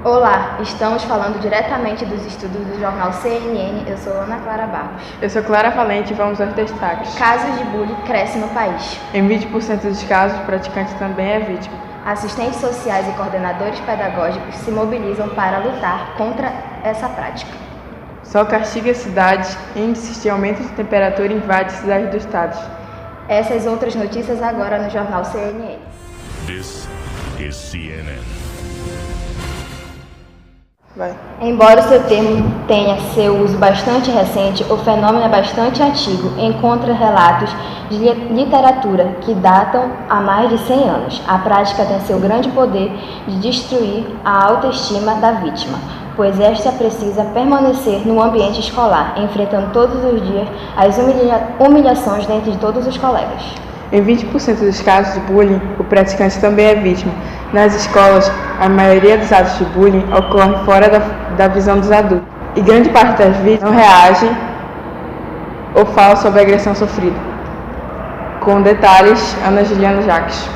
Olá, estamos falando diretamente dos estudos do jornal CNN. Eu sou Ana Clara Barros. Eu sou Clara Valente e vamos aos destaques. Casos de bullying crescem no país. Em 20% dos casos, o praticante também é vítima. Assistentes sociais e coordenadores pedagógicos se mobilizam para lutar contra essa prática. Sol castiga cidades, índices de aumento de temperatura invade cidades do estado. Essas outras notícias agora no jornal CNN. This is CNN. Vai. Embora o seu termo tenha seu uso bastante recente, o fenômeno é bastante antigo. Encontra relatos de literatura que datam há mais de 100 anos. A prática tem seu grande poder de destruir a autoestima da vítima, pois esta precisa permanecer no ambiente escolar, enfrentando todos os dias as humilhações dentre todos os colegas. Em 20% dos casos de bullying, o praticante também é vítima. Nas escolas, a maioria dos atos de bullying ocorre fora da visão dos adultos, e grande parte das vítimas não reagem ou falam sobre a agressão sofrida. Com detalhes, Ana Juliana Jacques.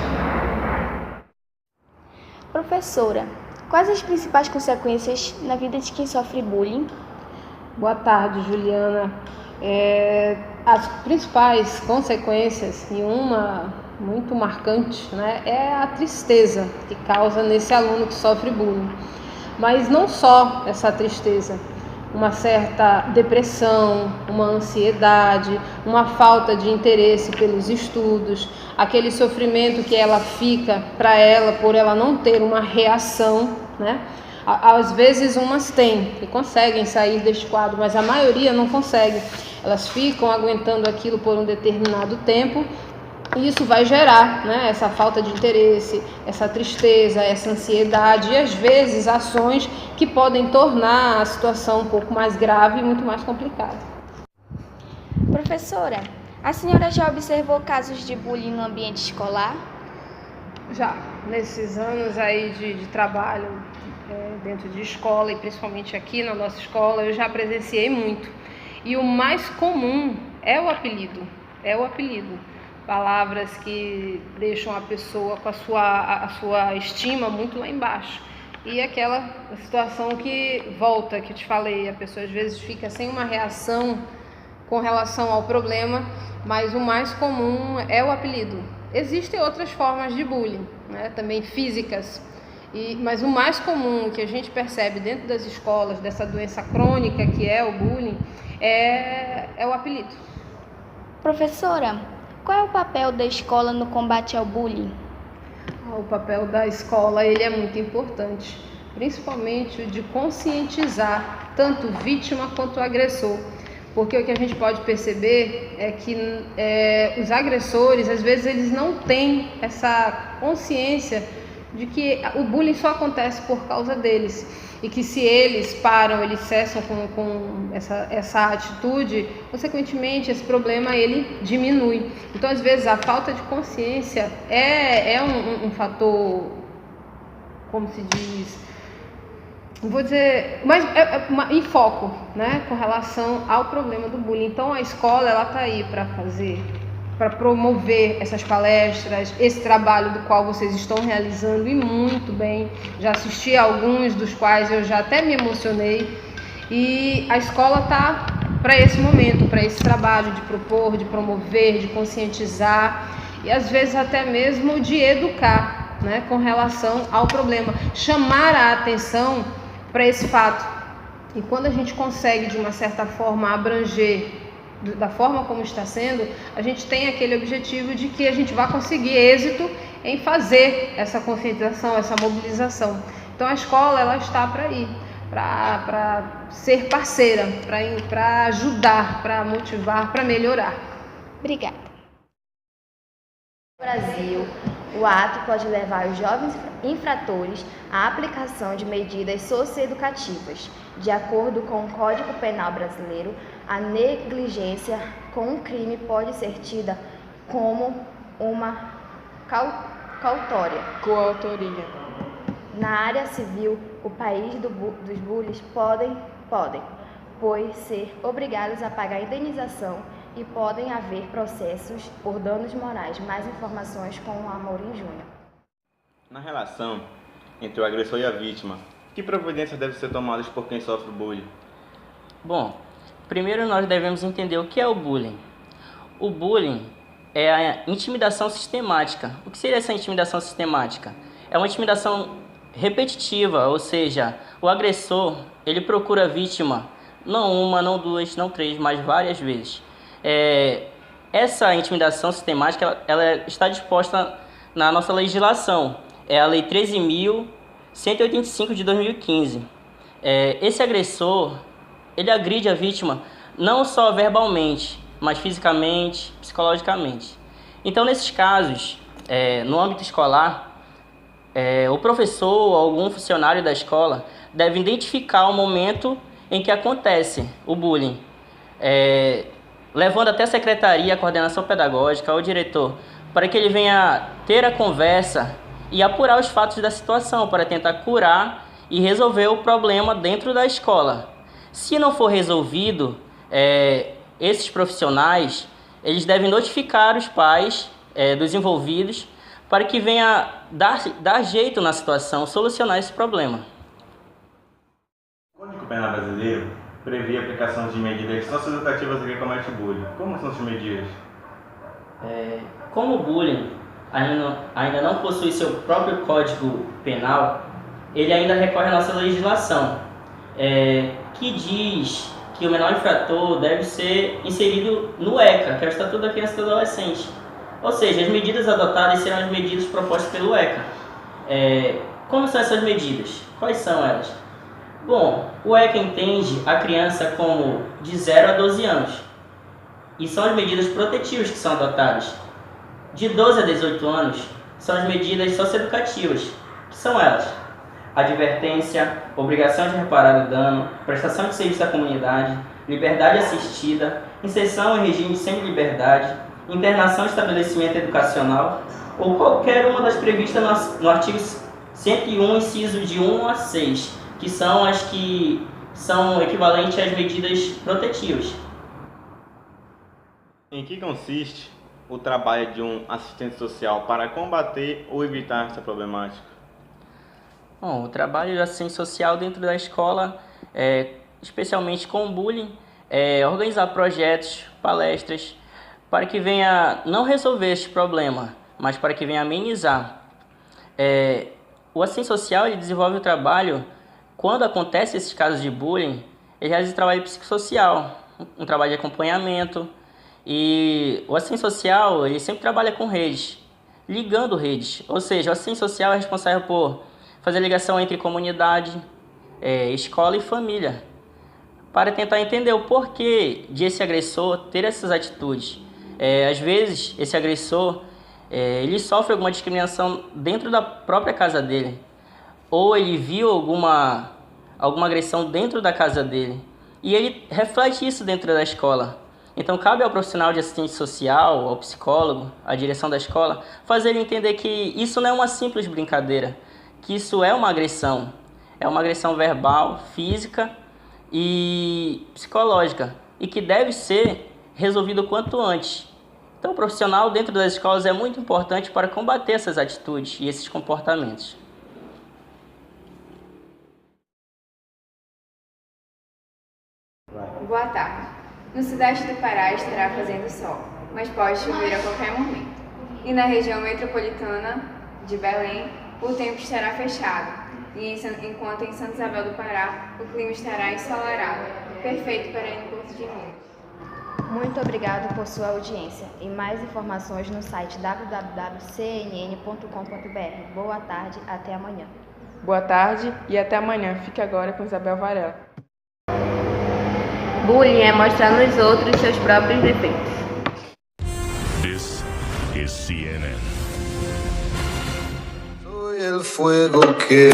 Professora, quais as principais consequências na vida de quem sofre bullying? Boa tarde, Juliana. As principais consequências, e uma muito marcante, né, é a tristeza que causa nesse aluno que sofre bullying. Mas não só essa tristeza, uma certa depressão, uma ansiedade, uma falta de interesse pelos estudos, aquele sofrimento que ela fica para ela por ela não ter uma reação, né? Às vezes umas têm e conseguem sair deste quadro, mas a maioria não consegue. Elas ficam aguentando aquilo por um determinado tempo e isso vai gerar, né, essa falta de interesse, essa tristeza, essa ansiedade e às vezes ações que podem tornar a situação um pouco mais grave e muito mais complicada. Professora, a senhora já observou casos de bullying no ambiente escolar? Já, nesses anos aí de trabalho dentro de escola e principalmente aqui na nossa escola, eu já presenciei muito. E o mais comum é o apelido, Palavras que deixam a pessoa com a sua estima muito lá embaixo. E aquela situação que volta, que eu te falei, a pessoa às vezes fica sem uma reação com relação ao problema, mas o mais comum é o apelido. Existem outras formas de bullying, né, também físicas, mas o mais comum que a gente percebe dentro das escolas, dessa doença crônica que é o bullying, é o apelido. Professora, qual é o papel da escola no combate ao bullying? O papel da escola ele é muito importante, principalmente o de conscientizar tanto vítima quanto agressor, porque o que a gente pode perceber é que os agressores, às vezes, eles não têm essa consciência de que o bullying só acontece por causa deles e que se eles param, eles cessam com essa atitude, consequentemente esse problema ele diminui. Então às vezes a falta de consciência é um fator, como se diz, vou dizer, mas em foco, né, com relação ao problema do bullying. Então a escola ela está aí para promover essas palestras, esse trabalho do qual vocês estão realizando e muito bem. Já assisti a alguns dos quais eu já até me emocionei e a escola está para esse momento, para esse trabalho de propor, de promover, de conscientizar e às vezes até mesmo de educar, né, com relação ao problema, chamar a atenção para esse fato. E quando a gente consegue de uma certa forma abranger da forma como está sendo, a gente tem aquele objetivo de que a gente vai conseguir êxito em fazer essa conscientização, essa mobilização. Então a escola ela está para ir, para ser parceira, para ajudar, para motivar, para melhorar. Obrigada. No Brasil, o ato pode levar os jovens infratores à aplicação de medidas socioeducativas. De acordo com o Código Penal brasileiro, a negligência com o crime pode ser tida como uma Coautoria. Na área civil, o país dos bullies podem, pois, ser obrigados a pagar indenização e podem haver processos por danos morais. Mais informações com o Amorim Júnior. Na relação entre o agressor e a vítima, Que providências devem ser tomadas por quem sofre bullying? Bom, primeiro nós devemos entender o que é o bullying. O bullying é a intimidação sistemática. O que seria essa intimidação sistemática? É uma intimidação repetitiva, ou seja, o agressor, ele procura a vítima, não uma, não duas, não três, mas várias vezes. Essa intimidação sistemática, ela está disposta na nossa legislação. É a Lei 13.185 de 2015. Esse agressor, ele agride a vítima não só verbalmente, mas fisicamente, psicologicamente. Então, nesses casos, no âmbito escolar, o professor ou algum funcionário da escola deve identificar o momento em que acontece o bullying, levando até a secretaria, a coordenação pedagógica, ou diretor, para que ele venha ter a conversa e apurar os fatos da situação, para tentar curar e resolver o problema dentro da escola. Se não for resolvido, esses profissionais, eles devem notificar os pais dos envolvidos para que venha dar jeito na situação, solucionar esse problema. O Código Penal brasileiro prevê a aplicação de medidas socioeducativas a quem comete bullying. Como são essas medidas? Como o bullying ainda não possui seu próprio Código Penal, ele ainda recorre à nossa legislação, que diz que o menor infrator deve ser inserido no ECA, que é o Estatuto da Criança e do Adolescente. Ou seja, as medidas adotadas serão as medidas propostas pelo ECA. Como são essas medidas? Quais são elas? Bom, o ECA entende a criança como de 0 a 12 anos. E são as medidas protetivas que são adotadas. De 12 a 18 anos são as medidas socioeducativas, que são elas: advertência, obrigação de reparar o dano, prestação de serviço à comunidade, liberdade assistida, inserção em regime de semi-liberdade, internação em estabelecimento educacional ou qualquer uma das previstas no artigo 101, inciso de 1 a 6, que são as que são equivalentes às medidas protetivas. Em que consiste o trabalho de um assistente social para combater ou evitar essa problemática? Bom, o trabalho de assistente social dentro da escola, especialmente com o bullying, é organizar projetos, palestras, para que venha não resolver este problema, mas para que venha amenizar. O assistente social, ele desenvolve o trabalho, quando acontece esses casos de bullying, ele realiza o trabalho psicossocial, um trabalho de acompanhamento, e o assistente social, ele sempre trabalha com redes, ligando redes, ou seja, o assistente social é responsável por fazer ligação entre comunidade, escola e família, para tentar entender o porquê de esse agressor ter essas atitudes. Às vezes, esse agressor, ele sofre alguma discriminação dentro da própria casa dele, ou ele viu alguma agressão dentro da casa dele, e ele reflete isso dentro da escola. Então, cabe ao profissional de assistente social, ao psicólogo, à direção da escola, fazer ele entender que isso não é uma simples brincadeira, que isso é uma agressão verbal, física e psicológica, e que deve ser resolvido o quanto antes. Então, o profissional dentro das escolas é muito importante para combater essas atitudes e esses comportamentos. Boa tarde. No sudeste do Pará estará fazendo sol, mas pode chover a qualquer momento. E na região metropolitana de Belém, o tempo estará fechado, enquanto em Santa Isabel do Pará o clima estará ensolarado, perfeito para ir no Porto de Minas. Muito obrigado por sua audiência. E mais informações no site www.cnn.com.br. Boa tarde, até amanhã. Boa tarde e até amanhã. Fique agora com Isabel Varela. Bullying é mostrar nos outros seus próprios defeitos. This is CNN. Soy el fuego que